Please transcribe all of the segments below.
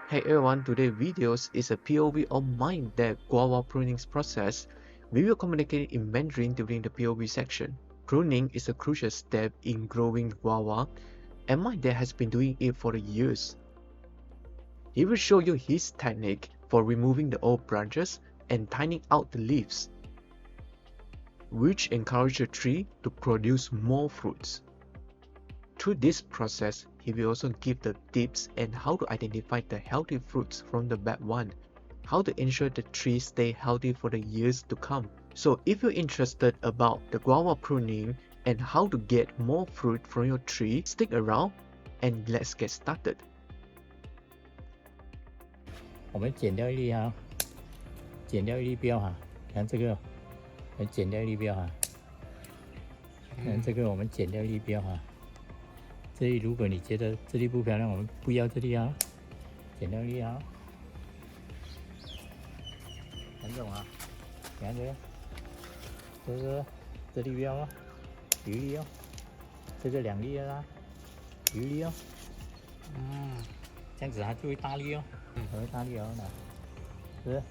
Hey everyone, today's videos is a POV of mine that guava pruning process. We will communicate in Mandarin during the POV section. Pruning is a crucial step in growing guava, and my dad has been doing it for years. He will show you his technique for removing the old branches and thinning out the leaves, which encourage the tree to produce more fruits. Through this process, he will also give the tips on how to identify the healthy fruits from the bad one, how to ensure the tree stay healthy for the years to come. So if you're interested about the guava pruning and how to get more fruit from your tree, stick around and let's get started. 我们剪掉一粒哈，剪掉一粒标哈，看这个，我们剪掉一粒标哈，看这个我们剪掉一粒标哈。这里如果你觉得这里不漂亮，我们不要这里啊，剪掉一粒啊。看这种啊，看这个，这是这里标啊，有一粒哦，这个2粒啊，有一粒哦，这样子它就会大粒哦。它会大力哦，是不是？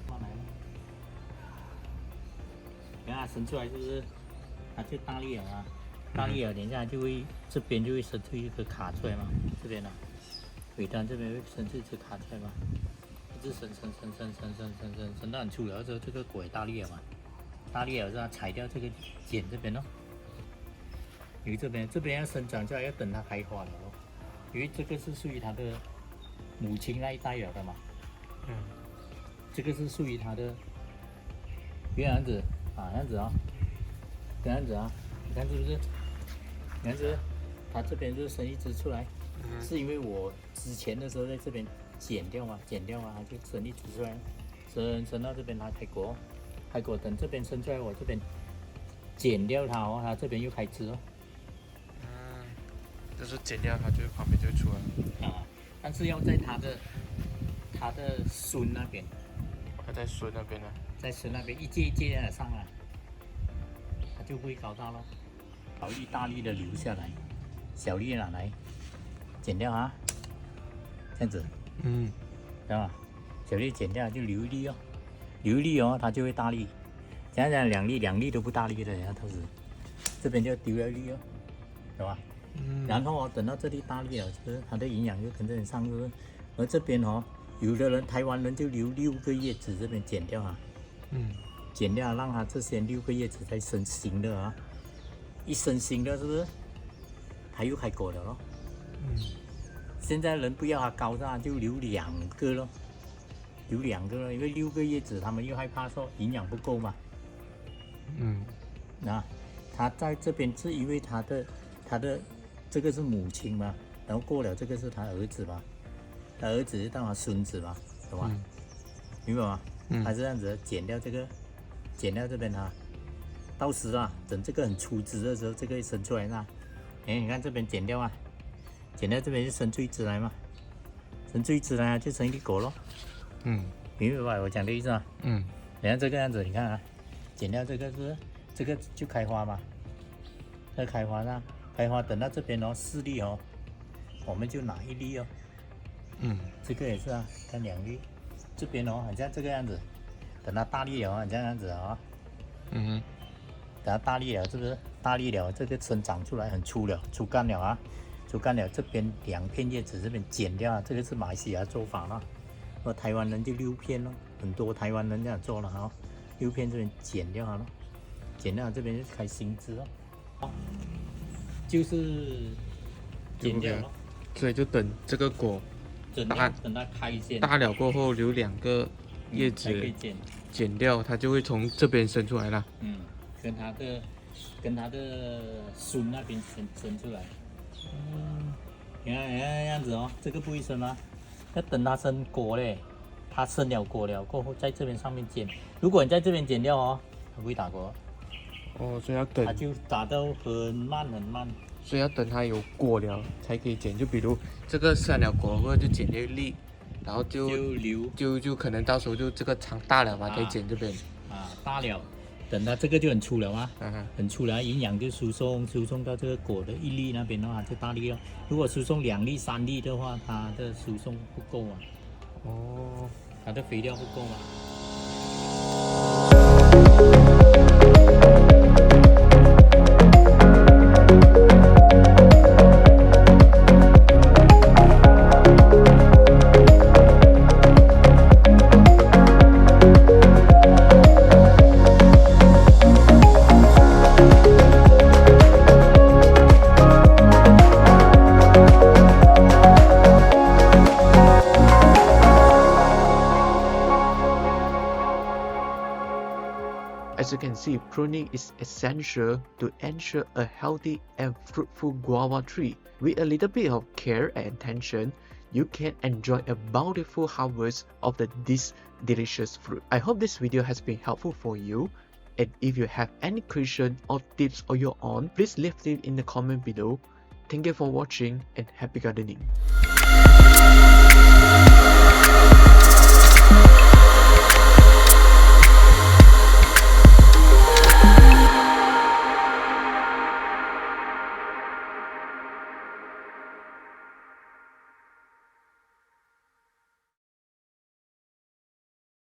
慢来，给它伸出来，是不是？它就大力了啊，大力了，等一下就会这边就会伸出一个卡出来嘛，这边呢，尾端这边会伸出一只卡出来嘛，一直伸到很粗了之后，这个果也大力了嘛，大力了之后裁掉这个剪这边哦，因为这边要生长出来要等它开花了哦。因为这个是属于它的母亲那一代了的嘛，这个是属于它的原样子啊，这样子啊，这样子啊，你看是不是？这样子，它这边就生一只出来，是因为我之前的时候在这边剪掉嘛，它就生一只出来，生到这边它开果，等这边生出来，我这边剪掉它哦，它这边又开枝哦。就是剪掉它，就旁边就出来了啊，但是要在它的孙那边，它在孙那边呢，在孙那边一节一节的上来，它就会高大咯。好，意大利的留下来，小粒拿来剪掉啊，这样子，知道吗？小粒剪掉就留一粒哦，留一粒哦，它就会大粒。讲两粒都不大粒的，然后到时这边就丢了一粒哦，懂吧？然后哦，等到这里大粒了，就是它的营养就跟着你上去。而这边哦，有的人台湾人就留6个叶子，这边剪掉啊，剪掉让它这些6个叶子再生新的啊，一生新的是不是？它又开果了咯。现在人不要它高大，就留2个咯，留2个咯，因为6个叶子他们又害怕说营养不够嘛。那它在这边是因为它的这个是母亲嘛，然后过了这个是他儿子嘛，他儿子就当他孙子嘛，懂吗？明白吗？他是这样子剪掉这个，剪掉这边哈，到时啊，等这个很粗枝的时候，这个生出来那，你看这边剪掉啊，剪掉这边就生出一枝来嘛，生出一枝来就成一粒果咯。明白吧？我讲的意思啊。你看这个样子，你看啊，剪掉这个是这个就开花嘛，这开花呢。开花等到这边哦，4粒哦，我们就拿1粒哦。这个也是啊，看2粒，这边哦，好像这个样子，等它大粒了哦，这样子啊、等它大粒了，是不是？大粒了，这个生长出来很粗了，粗干了啊，粗干了，这边2片叶子这边剪掉啊，这个是马来西亚做法了，而台湾人就6片咯，很多台湾人这样做了哈，6片这边剪掉了，剪掉这边就开新枝哦。就是剪掉了，所以就等这个果等它开先大了过后，留2个叶子剪掉，它就会从这边生出来了。跟它的孙那边生出来。你看这样子哦，这个不会生吗？要等它生果嘞，它生了果了过后，在这边上面剪。如果你在这边剪掉哦，它不会打果。所以要等，它就打到很慢。所以要等它有果了才可以剪。就比如这个生了果过后就剪掉1粒，然后就可能到时候就这个长大了嘛，可以剪这边。大了，等它这个就很粗了啊，啊哈，很粗了，营养就输送到这个果的1粒那边的话就大粒了。如果输送2粒、3粒的话，它的输送不够啊，哦，它的肥料不够啊。As you can see, pruning is essential to ensure a healthy and fruitful guava tree. With a little bit of care and attention, you can enjoy a bountiful harvest of this delicious fruit. I hope this video has been helpful for you. And if you have any question or tips of your own, please leave it in the comment below. Thank you for watching and happy gardening.